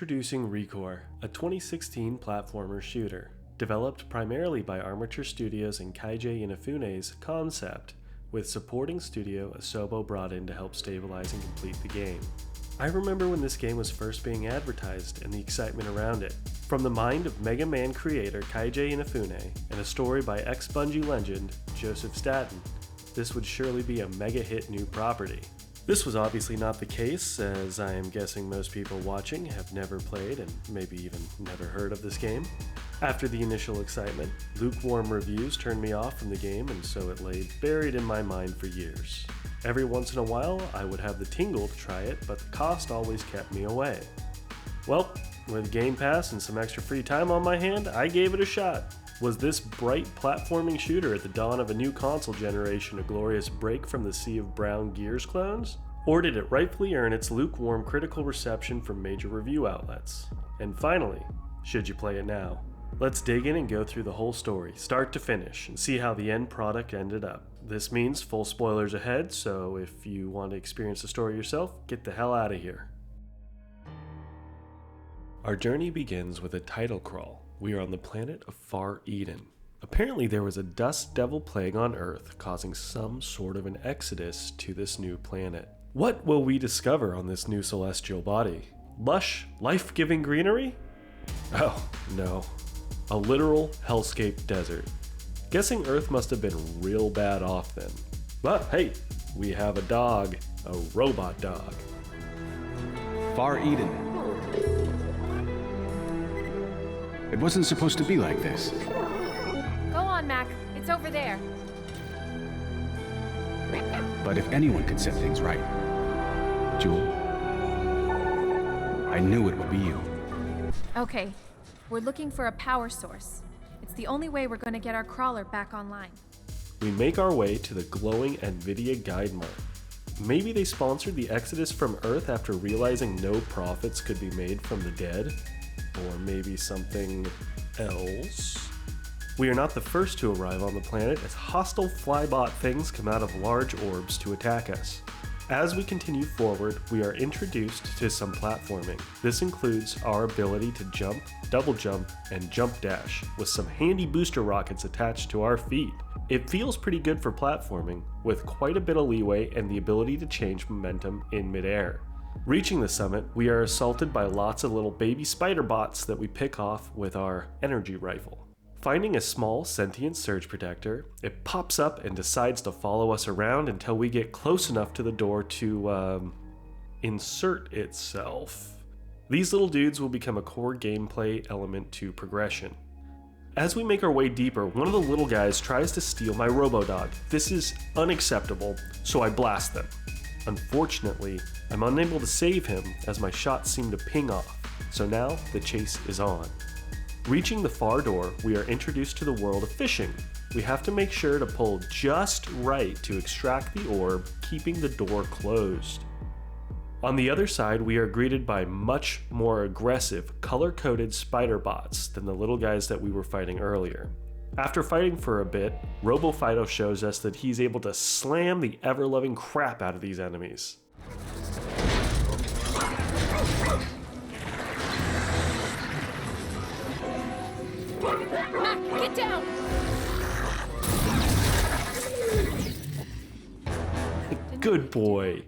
Introducing ReCore, a 2016 platformer shooter. Developed primarily by Armature Studios and Keiji Inafune's Concept, with supporting studio Asobo brought in to help stabilize and complete the game. I remember when this game was first being advertised and the excitement around it. From the mind of Mega Man creator Keiji Inafune and a story by ex-Bungie legend Joseph Staten, this would surely be a mega hit new property. This was obviously not the case, as I am guessing most people watching have never played and maybe even never heard of this game. After the initial excitement, lukewarm reviews turned me off from the game, and so it lay buried in my mind for years. Every once in a while, I would have the tingle to try it, but the cost always kept me away. Well, with Game Pass and some extra free time on my hand, I gave it a shot. Was this bright platforming shooter at the dawn of a new console generation a glorious break from the sea of brown Gears clones? Or did it rightfully earn its lukewarm critical reception from major review outlets? And finally, should you play it now? Let's dig in and go through the whole story, start to finish, and see how the end product ended up. This means full spoilers ahead, so if you want to experience the story yourself, get the hell out of here. Our journey begins with a title crawl. We are on the planet of Far Eden. Apparently there was a dust devil plague on Earth, causing some sort of an exodus to this new planet. What will we discover on this new celestial body? Lush, life-giving greenery? Oh, no. A literal hellscape desert. Guessing Earth must have been real bad off then. But hey, we have a dog. A robot dog. Far Eden. It wasn't supposed to be like this. Go on, Mac. It's over there. But if anyone could set things right, Jewel, I knew it would be you. Okay, we're looking for a power source. It's the only way we're going to get our crawler back online. We make our way to the glowing NVIDIA guide mark. Maybe they sponsored the exodus from Earth after realizing no profits could be made from the dead? Or maybe something else? We are not the first to arrive on the planet, as hostile flybot things come out of large orbs to attack us. As we continue forward, we are introduced to some platforming. This includes our ability to jump, double jump, and jump dash, with some handy booster rockets attached to our feet. It feels pretty good for platforming, with quite a bit of leeway and the ability to change momentum in midair. Reaching the summit, we are assaulted by lots of little baby spider bots that we pick off with our energy rifle. Finding a small sentient surge protector, it pops up and decides to follow us around until we get close enough to the door to, insert itself. These little dudes will become a core gameplay element to progression. As we make our way deeper, one of the little guys tries to steal my Robodog. This is unacceptable, so I blast them. Unfortunately, I'm unable to save him as my shots seem to ping off, so now the chase is on. Reaching the far door, we are introduced to the world of fishing. We have to make sure to pull just right to extract the orb, keeping the door closed. On the other side, we are greeted by much more aggressive, color-coded spider bots than the little guys that we were fighting earlier. After fighting for a bit, RoboFido shows us that he's able to slam the ever-loving crap out of these enemies. Mac, get down! Good boy.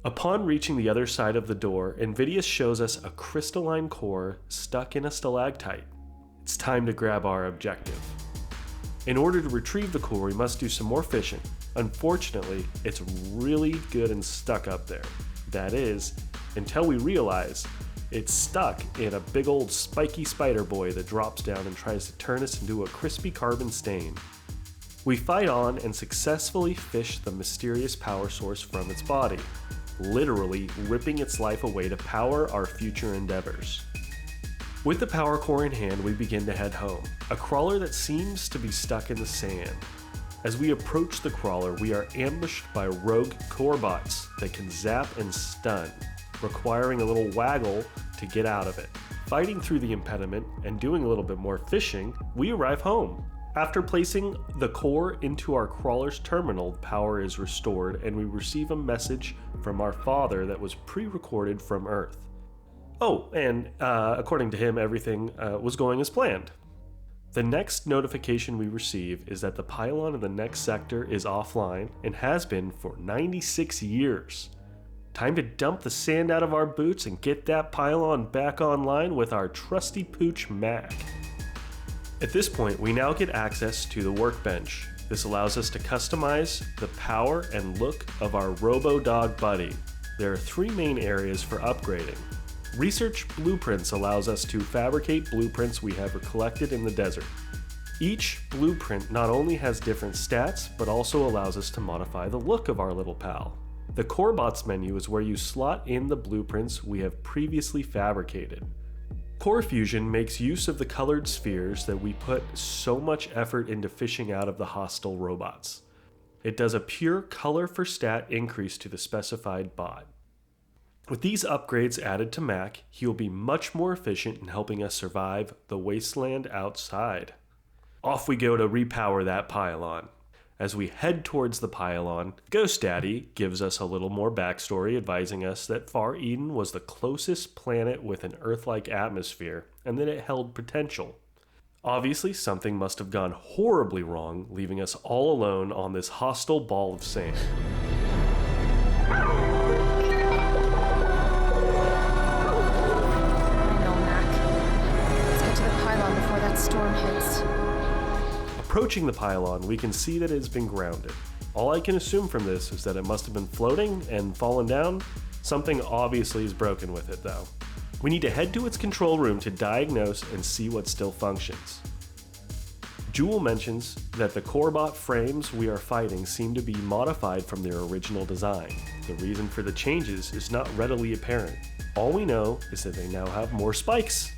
Upon reaching the other side of the door, NVIDIA shows us a crystalline core stuck in a stalactite. It's time to grab our objective. In order to retrieve the core, we must do some more fishing. Unfortunately, it's really good and stuck up there. That is, until we realize it's stuck in a big old spiky spider boy that drops down and tries to turn us into a crispy carbon stain. We fight on and successfully fish the mysterious power source from its body, literally ripping its life away to power our future endeavors. With the power core in hand, we begin to head home, a crawler that seems to be stuck in the sand. As we approach the crawler, we are ambushed by rogue core bots that can zap and stun, requiring a little waggle to get out of it. Fighting through the impediment and doing a little bit more fishing, we arrive home. After placing the core into our crawler's terminal, power is restored and we receive a message from our father that was pre-recorded from Earth. Oh, and according to him, everything was going as planned. The next notification we receive is that the pylon in the next sector is offline and has been for 96 years. Time to dump the sand out of our boots and get that pylon back online with our trusty pooch Mac. At this point, we now get access to the workbench. This allows us to customize the power and look of our Robo-Dog buddy. There are 3 main areas for upgrading. Research blueprints allows us to fabricate blueprints we have collected in the desert. Each blueprint not only has different stats, but also allows us to modify the look of our little pal. The Corebots menu is where you slot in the blueprints we have previously fabricated. Core Fusion makes use of the colored spheres that we put so much effort into fishing out of the hostile robots. It does a pure color for stat increase to the specified bot. With these upgrades added to Mac, he will be much more efficient in helping us survive the wasteland outside. Off we go to repower that pylon. As we head towards the pylon, Ghost Daddy gives us a little more backstory, advising us that Far Eden was the closest planet with an Earth-like atmosphere, and that it held potential. Obviously, something must have gone horribly wrong, leaving us all alone on this hostile ball of sand. Storm hits. Approaching the pylon, we can see that it has been grounded. All I can assume from this is that it must have been floating and fallen down. Something obviously is broken with it though. We need to head to its control room to diagnose and see what still functions. Jewel mentions that the Corebot frames we are fighting seem to be modified from their original design. The reason for the changes is not readily apparent. All we know is that they now have more spikes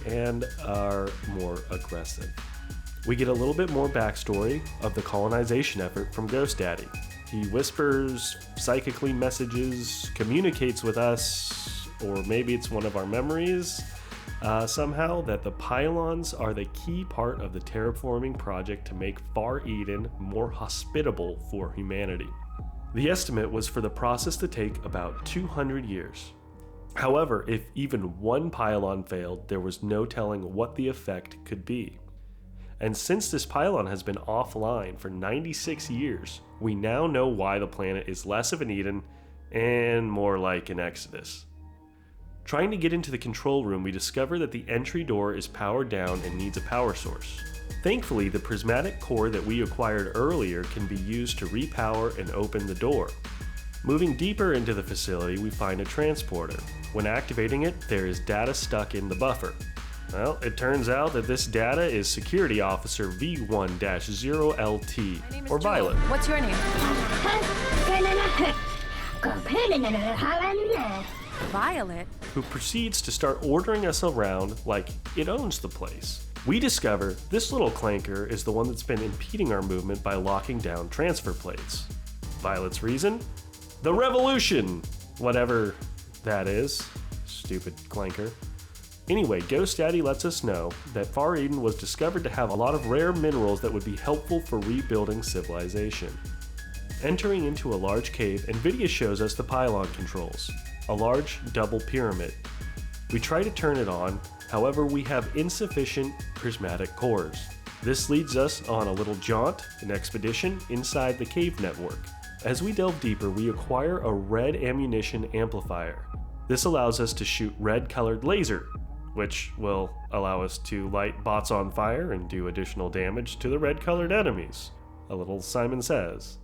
and are more aggressive. We get a little bit more backstory of the colonization effort from Ghost Daddy. He whispers, psychically messages, communicates with us, or maybe it's one of our memories, somehow that the pylons are the key part of the terraforming project to make Far Eden more hospitable for humanity. The estimate was for the process to take about 200 years. However, if even one pylon failed, there was no telling what the effect could be. And since this pylon has been offline for 96 years, we now know why the planet is less of an Eden and more like an Exodus. Trying to get into the control room, we discover that the entry door is powered down and needs a power source. Thankfully, the prismatic core that we acquired earlier can be used to repower and open the door. Moving deeper into the facility, we find a transporter. When activating it, there is data stuck in the buffer. Well, it turns out that this data is Security Officer V1-0LT, or Violet. What's your name? Violet? Who proceeds to start ordering us around like it owns the place. We discover this little clanker is the one that's been impeding our movement by locking down transfer plates. Violet's reason? The revolution! Whatever that is. Stupid clanker. Anyway, Ghost Daddy lets us know that Far Eden was discovered to have a lot of rare minerals that would be helpful for rebuilding civilization. Entering into a large cave, NVIDIA shows us the pylon controls, a large double pyramid. We try to turn it on, however we have insufficient prismatic cores. This leads us on a little jaunt, an expedition, inside the cave network. As we delve deeper, we acquire a red ammunition amplifier. This allows us to shoot red-colored laser, which will allow us to light bots on fire and do additional damage to the red-colored enemies. A little Simon Says.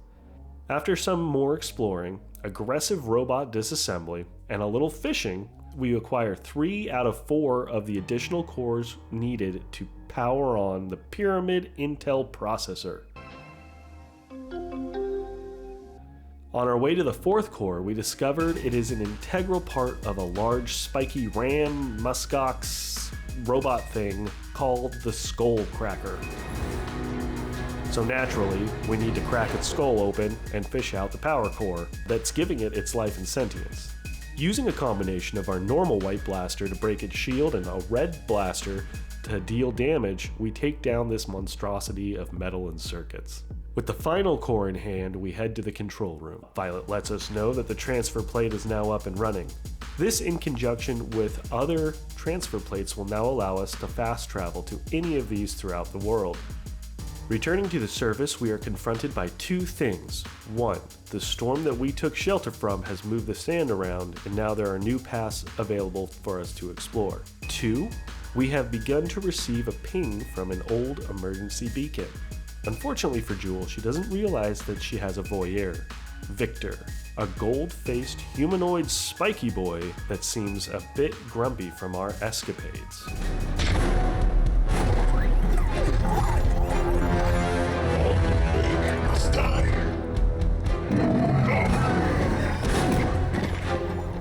After some more exploring, aggressive robot disassembly, and a little fishing, we acquire 3 out of 4 of the additional cores needed to power on the Pyramid Intel processor. On our way to the 4th core, we discovered it is an integral part of a large spiky ram muskox robot thing called the Skull Cracker. So naturally, we need to crack its skull open and fish out the power core that's giving it its life and sentience. Using a combination of our normal white blaster to break its shield and a red blaster to deal damage, we take down this monstrosity of metal and circuits. With the final core in hand, we head to the control room. Violet lets us know that the transfer plate is now up and running. This, in conjunction with other transfer plates, will now allow us to fast travel to any of these throughout the world. Returning to the surface, we are confronted by two things. One, the storm that we took shelter from has moved the sand around, and now there are new paths available for us to explore. Two, we have begun to receive a ping from an old emergency beacon. Unfortunately for Jewel, she doesn't realize that she has a voyeur, Victor, a gold-faced humanoid spiky boy that seems a bit grumpy from our escapades.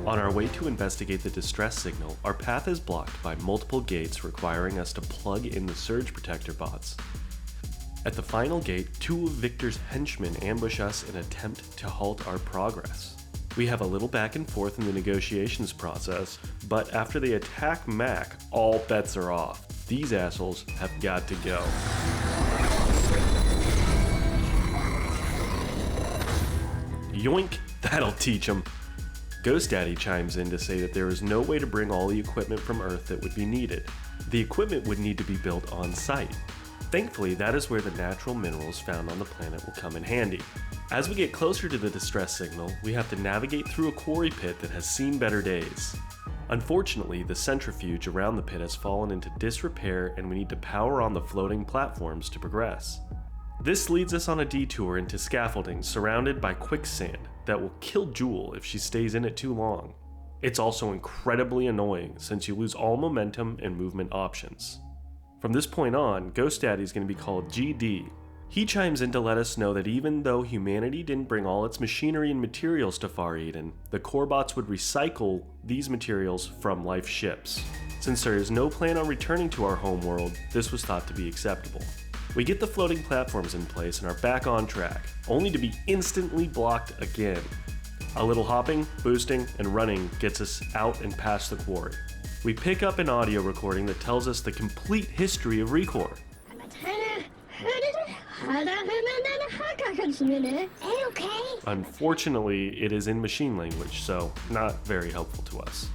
On our way to investigate the distress signal, our path is blocked by multiple gates requiring us to plug in the surge protector bots. At the final gate, two of Victor's henchmen ambush us in an attempt to halt our progress. We have a little back and forth in the negotiations process, but after they attack Mac, all bets are off. These assholes have got to go. Yoink, that'll teach them. Ghost Daddy chimes in to say that there is no way to bring all the equipment from Earth that would be needed. The equipment would need to be built on site. Thankfully, that is where the natural minerals found on the planet will come in handy. As we get closer to the distress signal, we have to navigate through a quarry pit that has seen better days. Unfortunately, the centrifuge around the pit has fallen into disrepair and we need to power on the floating platforms to progress. This leads us on a detour into scaffolding surrounded by quicksand that will kill Jewel if she stays in it too long. It's also incredibly annoying since you lose all momentum and movement options. From this point on, Ghost Daddy is going to be called GD. He chimes in to let us know that even though humanity didn't bring all its machinery and materials to Far Eden, the Corebots would recycle these materials from life ships. Since there is no plan on returning to our home world, this was thought to be acceptable. We get the floating platforms in place and are back on track, only to be instantly blocked again. A little hopping, boosting, and running gets us out and past the quarry. We pick up an audio recording that tells us the complete history of ReCore. Unfortunately, it is in machine language, so not very helpful to us.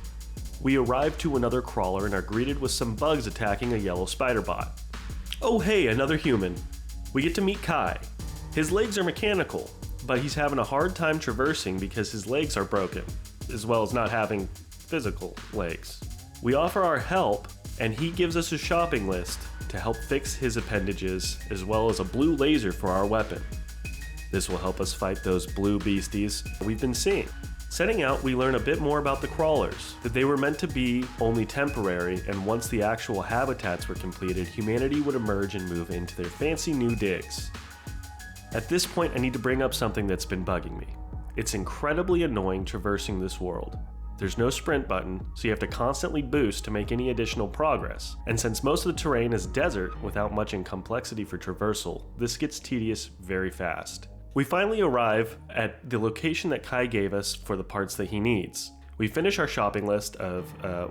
We arrive to another crawler and are greeted with some bugs attacking a yellow spider bot. Oh hey, another human. We get to meet Kai. His legs are mechanical, but he's having a hard time traversing because his legs are broken, as well as not having physical legs. We offer our help, and he gives us a shopping list to help fix his appendages, as well as a blue laser for our weapon. This will help us fight those blue beasties we've been seeing. Setting out, we learn a bit more about the crawlers, that they were meant to be only temporary, and once the actual habitats were completed, humanity would emerge and move into their fancy new digs. At this point, I need to bring up something that's been bugging me. It's incredibly annoying traversing this world. There's no sprint button, so you have to constantly boost to make any additional progress. And since most of the terrain is desert without much in complexity for traversal, this gets tedious very fast. We finally arrive at the location that Kai gave us for the parts that he needs. We finish our shopping list of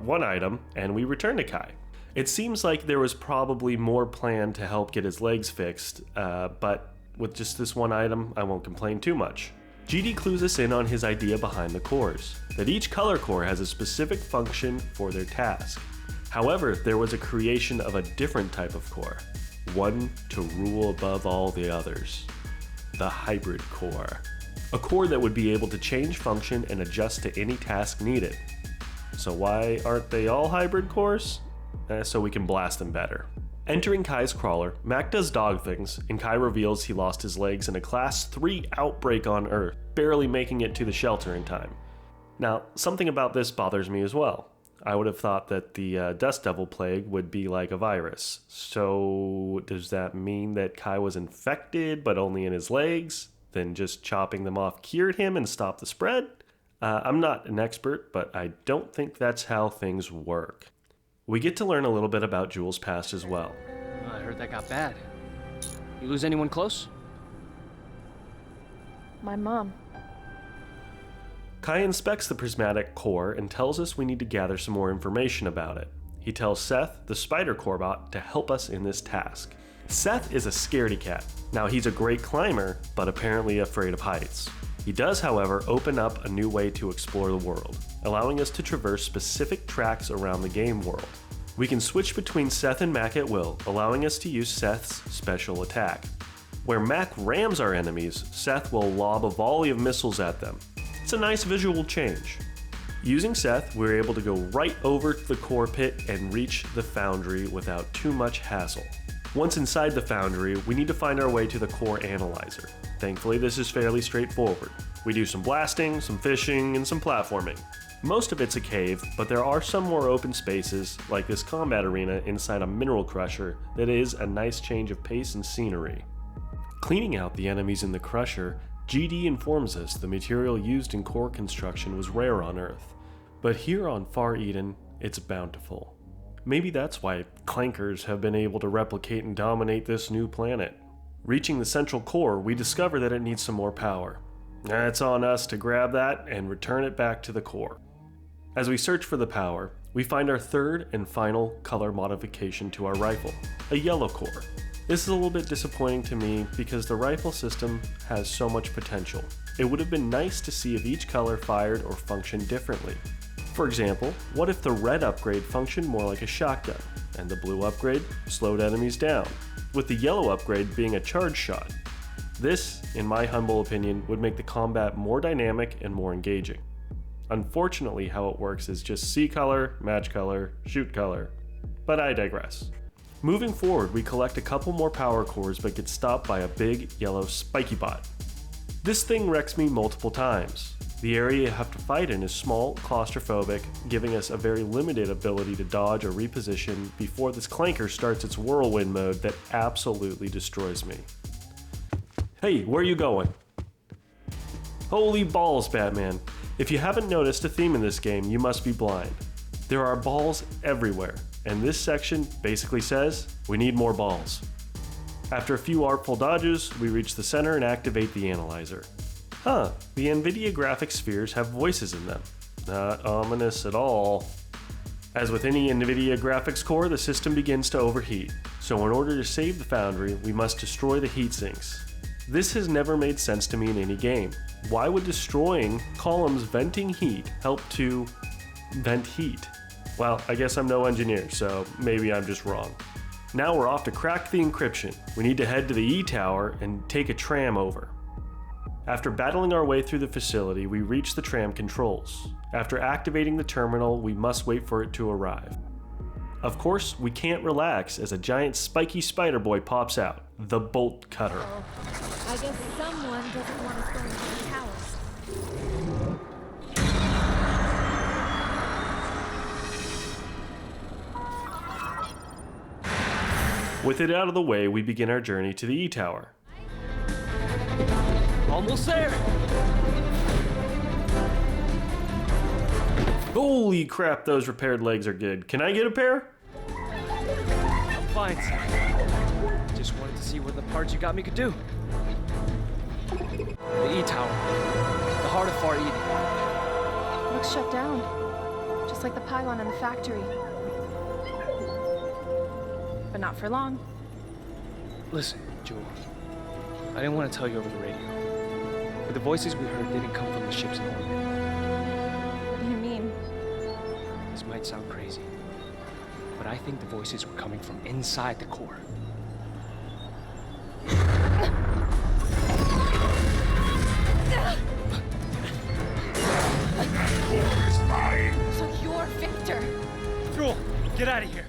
one item, and we return to Kai. It seems like there was probably more planned to help get his legs fixed, but with just this one item, I won't complain too much. GD clues us in on his idea behind the cores, that each color core has a specific function for their task. However, there was a creation of a different type of core, one to rule above all the others. The hybrid core. A core that would be able to change function and adjust to any task needed. So why aren't they all hybrid cores? So we can blast them better. Entering Kai's crawler, Mac does dog things, and Kai reveals he lost his legs in a Class 3 outbreak on Earth, barely making it to the shelter in time. Now, something about this bothers me as well. I would have thought that the Dust Devil Plague would be like a virus. So does that mean that Kai was infected, but only in his legs? Then just chopping them off cured him and stopped the spread? I'm not an expert, but I don't think that's how things work. We get to learn a little bit about Jewel's past as well. I heard that got bad. You lose anyone close? My mom. Kai inspects the prismatic core and tells us we need to gather some more information about it. He tells Seth, the spider corebot, to help us in this task. Seth is a scaredy cat. Now he's a great climber, but apparently afraid of heights. He does, however, open up a new way to explore the world, allowing us to traverse specific tracks around the game world. We can switch between Seth and Mac at will, allowing us to use Seth's special attack. Where Mac rams our enemies, Seth will lob a volley of missiles at them. It's a nice visual change. Using Seth, we're able to go right over to the core pit and reach the foundry without too much hassle. Once inside the foundry, we need to find our way to the core analyzer. Thankfully, this is fairly straightforward. We do some blasting, some fishing, and some platforming. Most of it's a cave, but there are some more open spaces, like this combat arena inside a mineral crusher, that is a nice change of pace and scenery. Cleaning out the enemies in the crusher, GD informs us the material used in core construction was rare on Earth, but here on Far Eden, it's bountiful. Maybe that's why clankers have been able to replicate and dominate this new planet. Reaching the central core, we discover that it needs some more power. It's on us to grab that and return it back to the core. As we search for the power, we find our third and final color modification to our rifle, a yellow core. This is a little bit disappointing to me because the rifle system has so much potential. It would have been nice to see if each color fired or functioned differently. For example, what if the red upgrade functioned more like a shotgun, and the blue upgrade slowed enemies down, with the yellow upgrade being a charge shot? This, in my humble opinion, would make the combat more dynamic and more engaging. Unfortunately, how it works is just see color, match color, shoot color. But I digress. Moving forward, we collect a couple more power cores but get stopped by a big yellow spiky bot. This thing wrecks me multiple times. The area you have to fight in is small, claustrophobic, giving us a very limited ability to dodge or reposition before this clanker starts its whirlwind mode that absolutely destroys me. Hey, where are you going? Holy balls, Batman. If you haven't noticed a theme in this game, you must be blind. There are balls everywhere, and this section basically says, we need more balls. After a few artful dodges, we reach the center and activate the analyzer. The NVIDIA graphics spheres have voices in them. Not ominous at all. As with any NVIDIA graphics core, the system begins to overheat, so in order to save the foundry, we must destroy the heat sinks. This has never made sense to me in any game. Why would destroying columns venting heat help to vent heat? Well, I guess I'm no engineer, so maybe I'm just wrong. Now we're off to crack the encryption. We need to head to the E-Tower and take a tram over. After battling our way through the facility, we reach the tram controls. After activating the terminal, we must wait for it to arrive. Of course, we can't relax as a giant spiky spider boy pops out, the bolt cutter. I guess someone doesn't want us going to the tower. With it out of the way, we begin our journey to the E-Tower. Almost there! Holy crap, those repaired legs are good. Can I get a pair? I'm fine, just wanted to see what the parts you got me could do. The E-Tower. The heart of Far Eden. Looks shut down. Just like the pylon in the factory. But not for long. Listen, Jewel. I didn't want to tell you over the radio. But the voices we heard didn't come from the ships in orbit. What do you mean? This might sound crazy, but I think the voices were coming from inside the core. So you're Victor. Jewel, get out of here.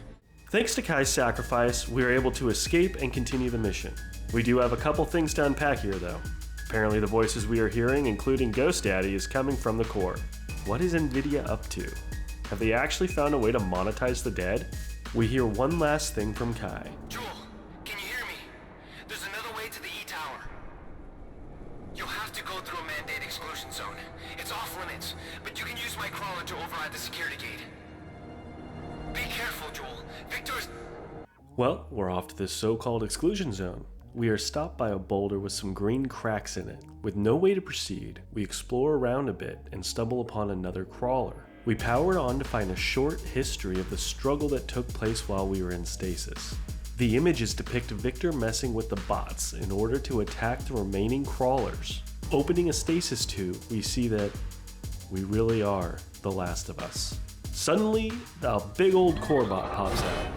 Thanks to Kai's sacrifice, we are able to escape and continue the mission. We do have a couple things to unpack here though. Apparently the voices we are hearing, including Ghost Daddy, is coming from the core. What is NVIDIA up to? Have they actually found a way to monetize the dead? We hear one last thing from Kai. Jewel, can you hear me? There's another way to the E-Tower. You'll have to go through a mandate exclusion zone. It's off limits, but you can use my crawler to override the security gate. Be careful, Joel. Victor's... Well, we're off to this so-called exclusion zone. We are stopped by a boulder with some green cracks in it. With no way to proceed, we explore around a bit and stumble upon another crawler. We power it on to find a short history of the struggle that took place while we were in stasis. The images depict Victor messing with the bots in order to attack the remaining crawlers. Opening a stasis tube, we see that we really are the last of us. Suddenly, a big old core bot pops out.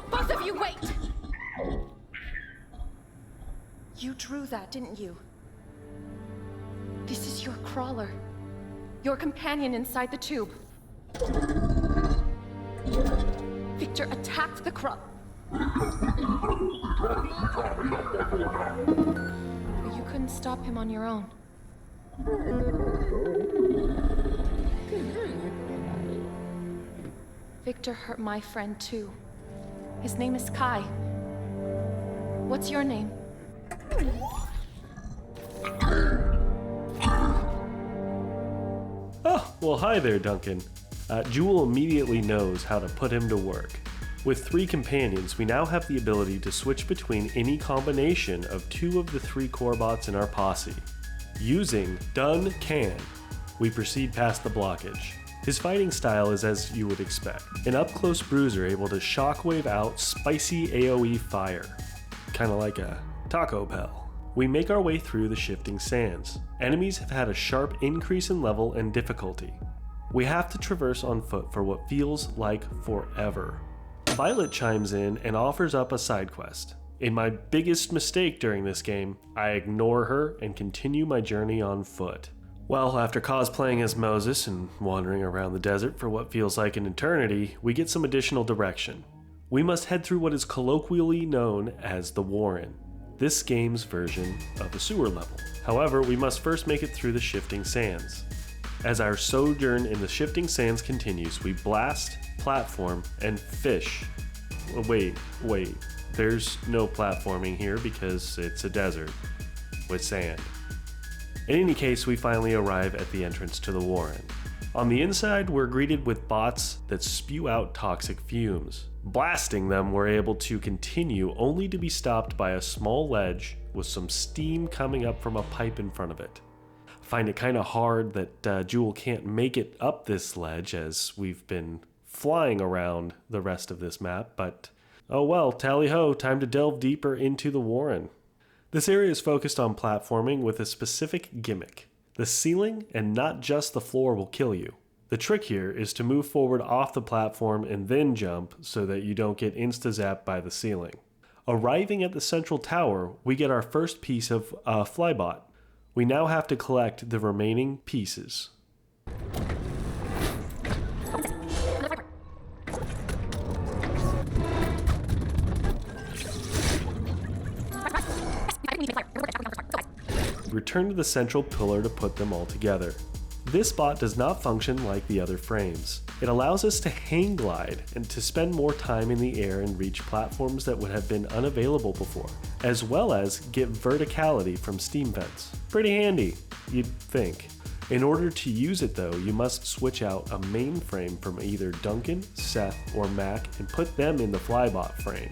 Both of you, wait! You drew that, didn't you? This is your crawler. Your companion inside the tube. Victor attacked the But you couldn't stop him on your own. Victor hurt my friend too. His name is Kai. What's your name? Oh, well, hi there, Duncan. Jewel immediately knows how to put him to work. With 3 companions, we now have the ability to switch between any combination of 2 of the 3 core bots in our posse. Using Done Can, we proceed past the blockage. His fighting style is as you would expect. An up-close bruiser able to shockwave out spicy AoE fire. Kinda like a Taco Bell. We make our way through the shifting sands. Enemies have had a sharp increase in level and difficulty. We have to traverse on foot for what feels like forever. Violet chimes in and offers up a side quest. In my biggest mistake during this game, I ignore her and continue my journey on foot. Well, after cosplaying as Moses and wandering around the desert for what feels like an eternity, we get some additional direction. We must head through what is colloquially known as the Warren, this game's version of a sewer level. However, we must first make it through the shifting sands. As our sojourn in the shifting sands continues, we blast, platform, and fish. Wait, there's no platforming here because it's a desert with sand. In any case, we finally arrive at the entrance to the Warren. On the inside, we're greeted with bots that spew out toxic fumes. Blasting them, we're able to continue only to be stopped by a small ledge with some steam coming up from a pipe in front of it. Find it kind of hard that Jewel can't make it up this ledge as we've been flying around the rest of this map, but oh well, tally-ho, time to delve deeper into the Warren. This area is focused on platforming with a specific gimmick. The ceiling and not just the floor will kill you. The trick here is to move forward off the platform and then jump so that you don't get insta-zapped by the ceiling. Arriving at the central tower, we get our first piece of Flybot. We now have to collect the remaining pieces. Return to the central pillar to put them all together. This bot does not function like the other frames. It allows us to hang glide and to spend more time in the air and reach platforms that would have been unavailable before, as well as get verticality from steam vents. Pretty handy, you'd think. In order to use it though, you must switch out a main frame from either Duncan, Seth, or Mac and put them in the Flybot frame.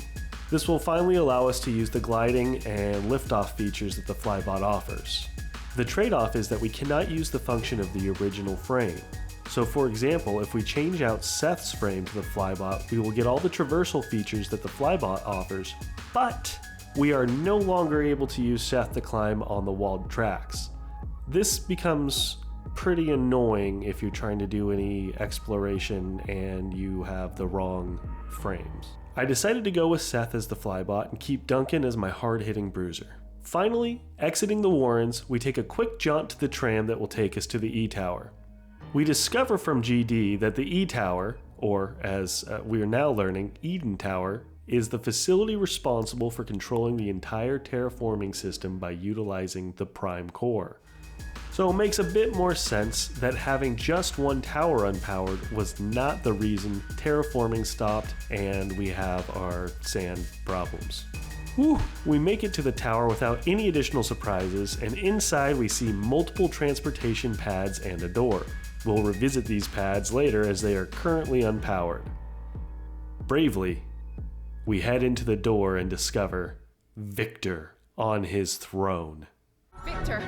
This will finally allow us to use the gliding and liftoff features that the Flybot offers. The trade-off is that we cannot use the function of the original frame. So for example, if we change out Seth's frame to the Flybot, we will get all the traversal features that the Flybot offers, but we are no longer able to use Seth to climb on the walled tracks. This becomes pretty annoying if you're trying to do any exploration and you have the wrong frames. I decided to go with Seth as the Flybot and keep Duncan as my hard-hitting bruiser. Finally, exiting the Warrens, we take a quick jaunt to the tram that will take us to the E-Tower. We discover from GD that the E-Tower, or as we are now learning, Eden Tower, is the facility responsible for controlling the entire terraforming system by utilizing the Prime Core. So it makes a bit more sense that having just one tower unpowered was not the reason terraforming stopped and we have our sand problems. Whew, we make it to the tower without any additional surprises, and inside we see multiple transportation pads and a door. We'll revisit these pads later as they are currently unpowered. Bravely, we head into the door and discover Victor on his throne. Victor,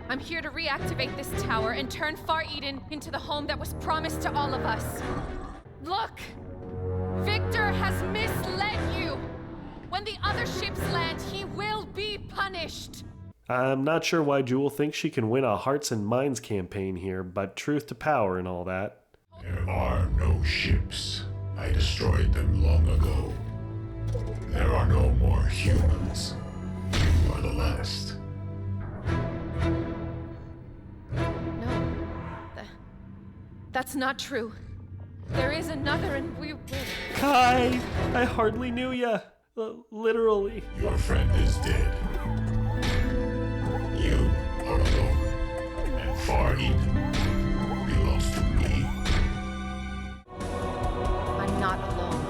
I'm here to reactivate this tower and turn Far Eden into the home that was promised to all of us. Look! Victor has misled you! When the other ships land, he will be punished. I'm not sure why Jewel thinks she can win a hearts and minds campaign here, but truth to power and all that. There are no ships. I destroyed them long ago. There are no more humans. You are the last. No. That's not true. There is another and we will. Kai! I hardly knew ya! Literally. Your friend is dead. You are alone. And Far Eden belongs to me. I'm not alone.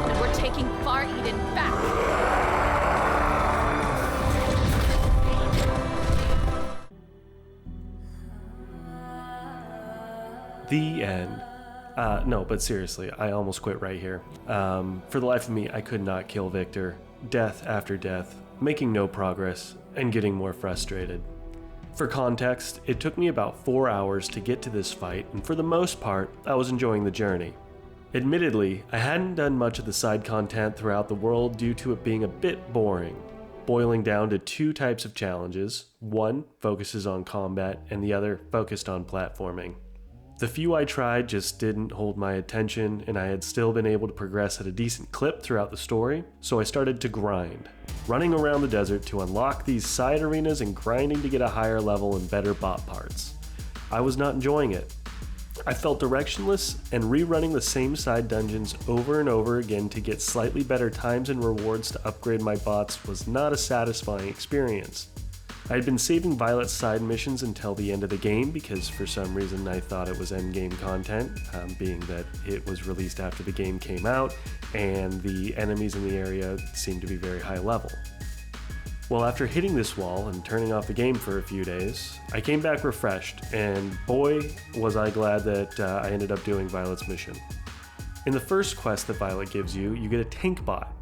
And we're taking Far Eden back. The end. No, but seriously, I almost quit right here. For the life of me, I could not kill Victor. Death after death, making no progress, and getting more frustrated. For context, it took me about 4 hours to get to this fight, and for the most part, I was enjoying the journey. Admittedly, I hadn't done much of the side content throughout the world due to it being a bit boring, boiling down to two types of challenges. One focuses on combat, and the other focused on platforming. The few I tried just didn't hold my attention, and I had still been able to progress at a decent clip throughout the story, so I started to grind, running around the desert to unlock these side arenas and grinding to get a higher level and better bot parts. I was not enjoying it. I felt directionless, and rerunning the same side dungeons over and over again to get slightly better times and rewards to upgrade my bots was not a satisfying experience. I had been saving Violet's side missions until the end of the game because for some reason I thought it was endgame content, being that it was released after the game came out and the enemies in the area seemed to be very high level. Well, after hitting this wall and turning off the game for a few days, I came back refreshed, and boy was I glad that I ended up doing Violet's mission. In the first quest that Violet gives you, you get a tank bot.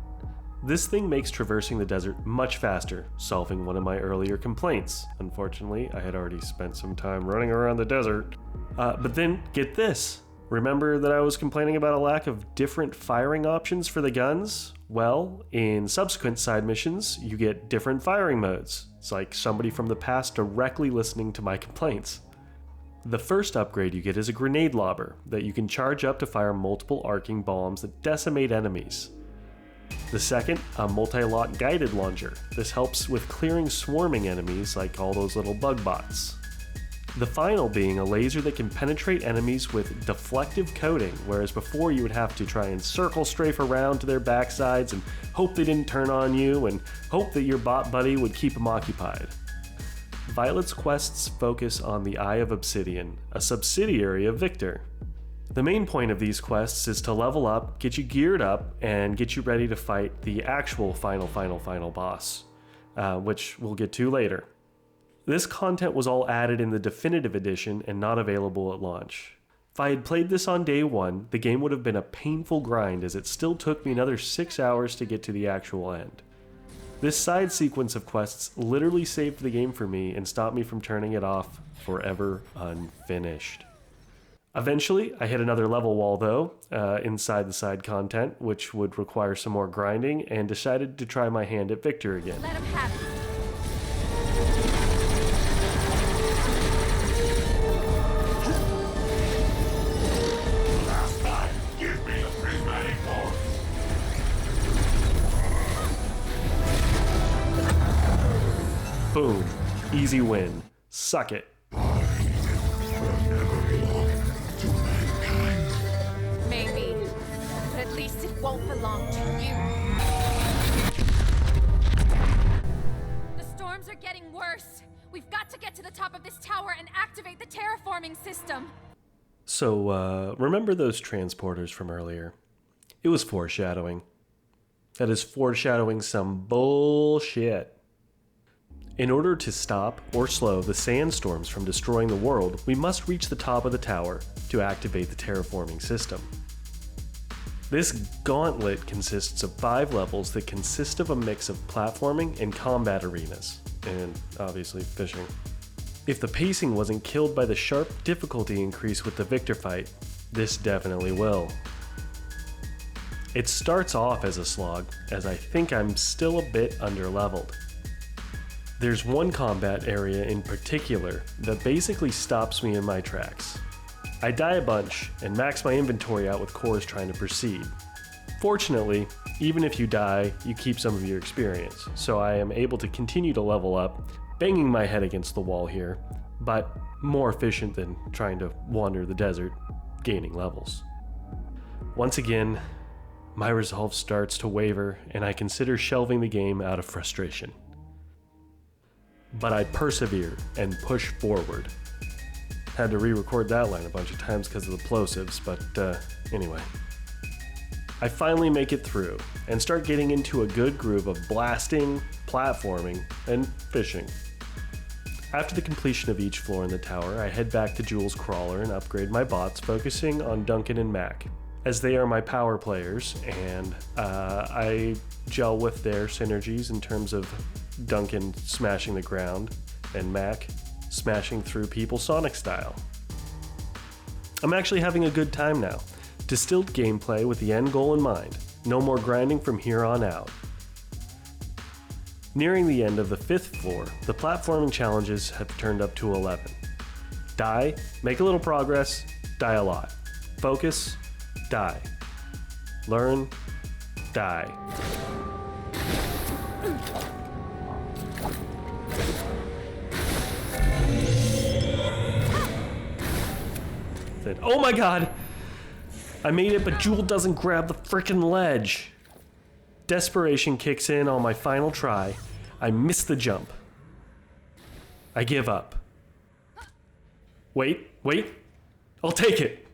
This thing makes traversing the desert much faster, solving one of my earlier complaints. Unfortunately, I had already spent some time running around the desert. But then, get this. Remember that I was complaining about a lack of different firing options for the guns? Well, in subsequent side missions, you get different firing modes. It's like somebody from the past directly listening to my complaints. The first upgrade you get is a grenade lobber that you can charge up to fire multiple arcing bombs that decimate enemies. The second, a multi-lot guided launcher. This helps with clearing swarming enemies like all those little bug bots. The final being a laser that can penetrate enemies with deflective coating, whereas before you would have to try and circle strafe around to their backsides and hope they didn't turn on you and hope that your bot buddy would keep them occupied. Violet's quests focus on the Eye of Obsidian, a subsidiary of Victor. The main point of these quests is to level up, get you geared up, and get you ready to fight the actual final boss, which we'll get to later. This content was all added in the definitive edition and not available at launch. If I had played this on day one, the game would have been a painful grind as it still took me another 6 hours to get to the actual end. This side sequence of quests literally saved the game for me and stopped me from turning it off forever unfinished. Eventually, I hit another level wall though, inside the side content, which would require some more grinding, and decided to try my hand at Victor again. Let him have it. Last time, give me a prismatic force. Boom. Easy win. Suck it. Maybe. But at least it won't belong to you. The storms are getting worse. We've got to get to the top of this tower and activate the terraforming system. So, remember those transporters from earlier? It was foreshadowing. That is foreshadowing some bullshit. In order to stop or slow the sandstorms from destroying the world, we must reach the top of the tower to activate the terraforming system. This gauntlet consists of 5 levels that consist of a mix of platforming and combat arenas, and obviously fishing. If the pacing wasn't killed by the sharp difficulty increase with the Victor fight, this definitely will. It starts off as a slog, as I think I'm still a bit underleveled. There's one combat area in particular that basically stops me in my tracks. I die a bunch and max my inventory out with cores trying to proceed. Fortunately, even if you die, you keep some of your experience, so I am able to continue to level up, banging my head against the wall here, but more efficient than trying to wander the desert, gaining levels. Once again, my resolve starts to waver, and I consider shelving the game out of frustration. But I persevere and push forward. Had to re-record that line a bunch of times because of the plosives, but anyway. I finally make it through, and start getting into a good groove of blasting, platforming, and fishing. After the completion of each floor in the tower, I head back to Jules' crawler and upgrade my bots, focusing on Duncan and Mac, as they are my power players, and I gel with their synergies in terms of Duncan smashing the ground and Mac smashing through people Sonic style. I'm actually having a good time now. Distilled gameplay with the end goal in mind. No more grinding from here on out. Nearing the end of the 5th floor, the platforming challenges have turned up to 11. Die, make a little progress, die a lot. Focus, die. Learn, die. Oh my god! I made it, but Jewel doesn't grab the frickin' ledge. Desperation kicks in on my final try. I miss the jump. I give up. Wait. I'll take it.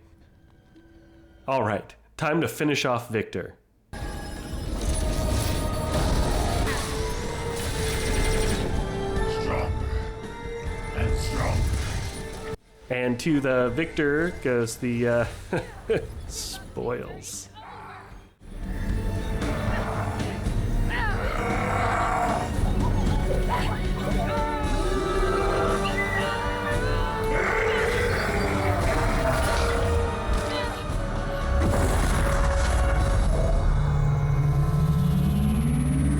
Alright, time to finish off Victor. Stronger and stronger. And to the victor goes the spoils.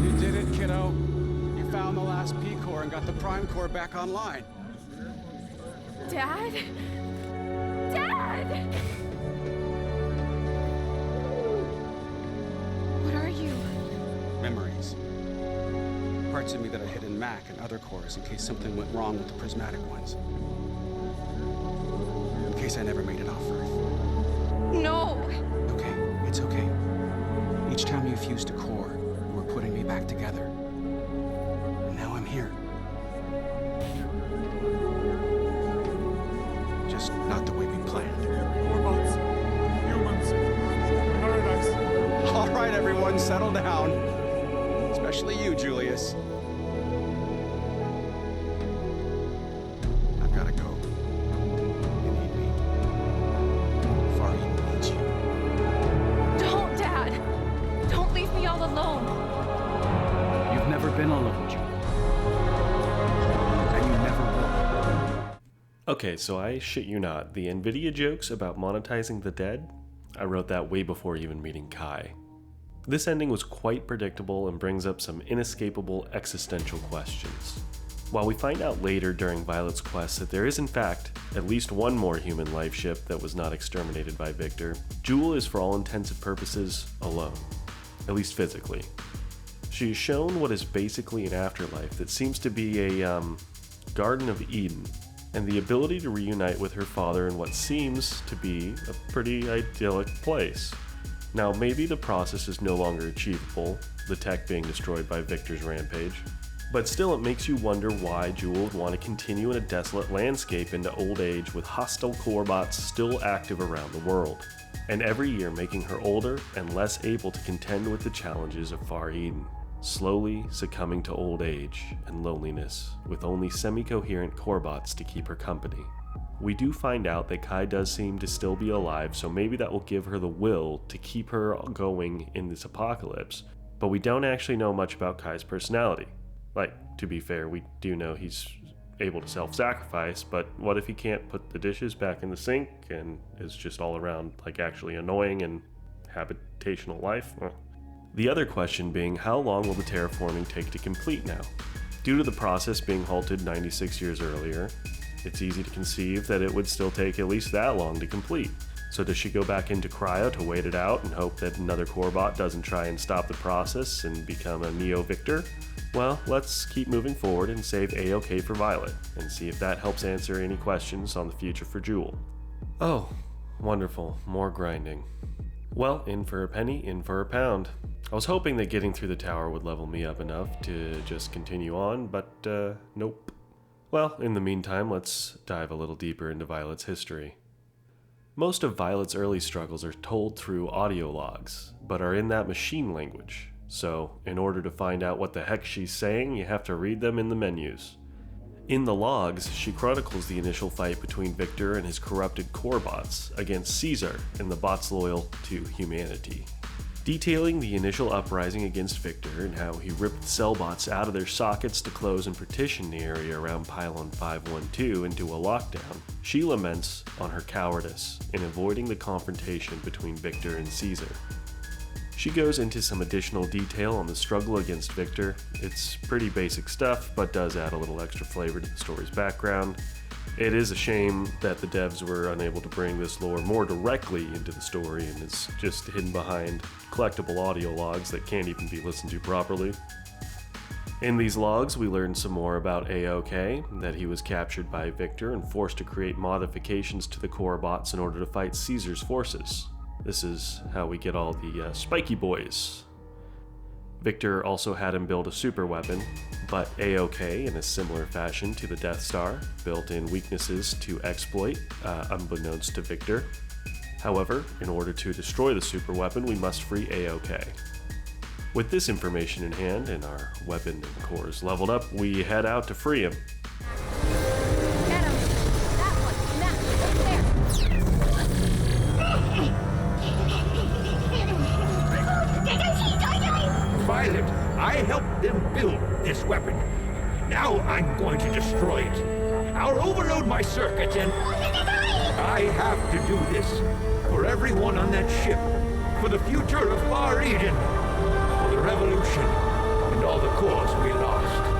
You did it, kiddo. You found the last P-core and got the Prime Core back online. Dad? Dad! What are you? Memories. Parts of me that I hid in Mac and other cores in case something went wrong with the prismatic ones. In case I never made it off Earth. No! Okay, it's okay. Each time you fused a core, you were putting me back together. And now I'm here. Just not the way we planned. Robots, humans, paradise. All right, everyone, settle down. Especially you, Julius. I've gotta go. You need me. Far Eden needs you. Don't, Dad! Don't leave me all alone! You've never been alone, Julie. And you never will. Okay, so I shit you not, the Nvidia jokes about monetizing the dead, I wrote that way before even meeting Kai. This ending was quite predictable and brings up some inescapable existential questions. While we find out later during Violet's quest that there is in fact at least one more human life ship that was not exterminated by Victor, Jewel is for all intents and purposes alone, at least physically. She is shown what is basically an afterlife that seems to be a Garden of Eden, and the ability to reunite with her father in what seems to be a pretty idyllic place. Now, maybe the process is no longer achievable, the tech being destroyed by Victor's rampage, but still it makes you wonder why Jewel would want to continue in a desolate landscape into old age with hostile core bots still active around the world, and every year making her older and less able to contend with the challenges of Far Eden, slowly succumbing to old age and loneliness with only semi-coherent core bots to keep her company. We do find out that Kai does seem to still be alive, so maybe that will give her the will to keep her going in this apocalypse, but we don't actually know much about Kai's personality. Like, to be fair, we do know he's able to self-sacrifice, but what if he can't put the dishes back in the sink and is just all around, like, actually annoying and habitational life? The other question being, how long will the terraforming take to complete now? Due to the process being halted 96 years earlier, it's easy to conceive that it would still take at least that long to complete. So does she go back into cryo to wait it out and hope that another core bot doesn't try and stop the process and become a Neo-Victor? Well, let's keep moving forward and save A-OK for Violet, and see if that helps answer any questions on the future for Jewel. Oh, wonderful, more grinding. Well, in for a penny, in for a pound. I was hoping that getting through the tower would level me up enough to just continue on, but nope. Well, in the meantime, let's dive a little deeper into Violet's history. Most of Violet's early struggles are told through audio logs, but are in that machine language. So, in order to find out what the heck she's saying, you have to read them in the menus. In the logs, she chronicles the initial fight between Victor and his corrupted core bots against Caesar and the bots loyal to humanity, detailing the initial uprising against Victor and how he ripped cell bots out of their sockets to close and partition the area around Pylon 512 into a lockdown. She laments on her cowardice in avoiding the confrontation between Victor and Caesar. She goes into some additional detail on the struggle against Victor. It's pretty basic stuff, but does add a little extra flavor to the story's background. It is a shame that the devs were unable to bring this lore more directly into the story and is just hidden behind collectible audio logs that can't even be listened to properly. In these logs, we learn some more about A-OK, that he was captured by Victor and forced to create modifications to the core bots in order to fight Caesar's forces. This is how we get all the spiky boys. Victor also had him build a super weapon, but A-OK, in a similar fashion to the Death Star, built in weaknesses to exploit, unbeknownst to Victor. However, in order to destroy the super weapon, we must free A-OK. With this information in hand and our weapon and cores leveled up, we head out to free him. Get him! That one! Violet, I helped them build this weapon. Now I'm going to destroy it. I'll overload my circuits and... I have to do this. For everyone on that ship. For the future of Far Eden. For the revolution. And all the cores we lost.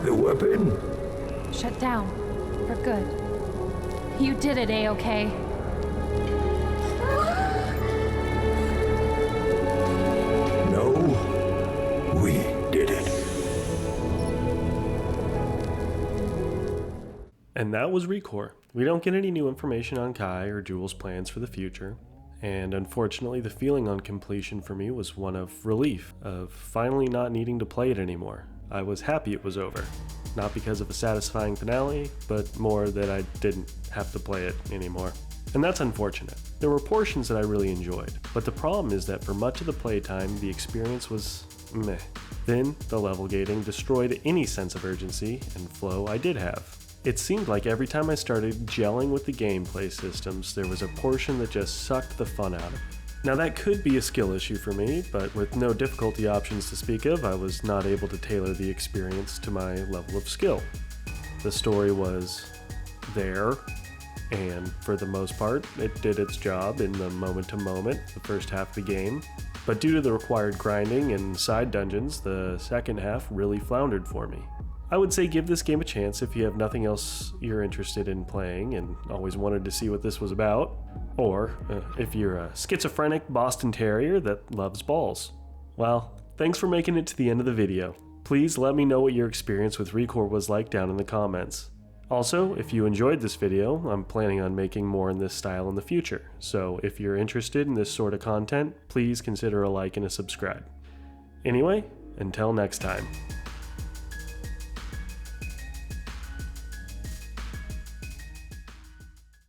The weapon? Shut down. For good. You did it, A-OK. No, we did it. And that was ReCore. We don't get any new information on Kai or Jewel's plans for the future. And unfortunately, the feeling on completion for me was one of relief, of finally not needing to play it anymore. I was happy it was over. Not because of a satisfying finale, but more that I didn't have to play it anymore. And that's unfortunate. There were portions that I really enjoyed, but the problem is that for much of the playtime, the experience was meh. Then, the level gating destroyed any sense of urgency and flow I did have. It seemed like every time I started gelling with the gameplay systems, there was a portion that just sucked the fun out of it. Now that could be a skill issue for me, but with no difficulty options to speak of, I was not able to tailor the experience to my level of skill. The story was there, and for the most part, it did its job in the moment-to-moment, the first half of the game. But due to the required grinding and side dungeons, the second half really floundered for me. I would say give this game a chance if you have nothing else you're interested in playing and always wanted to see what this was about, or if you're a schizophrenic Boston Terrier that loves balls. Well, thanks for making it to the end of the video. Please let me know what your experience with ReCore was like down in the comments. Also, if you enjoyed this video, I'm planning on making more in this style in the future, so if you're interested in this sort of content, please consider a like and a subscribe. Anyway, until next time.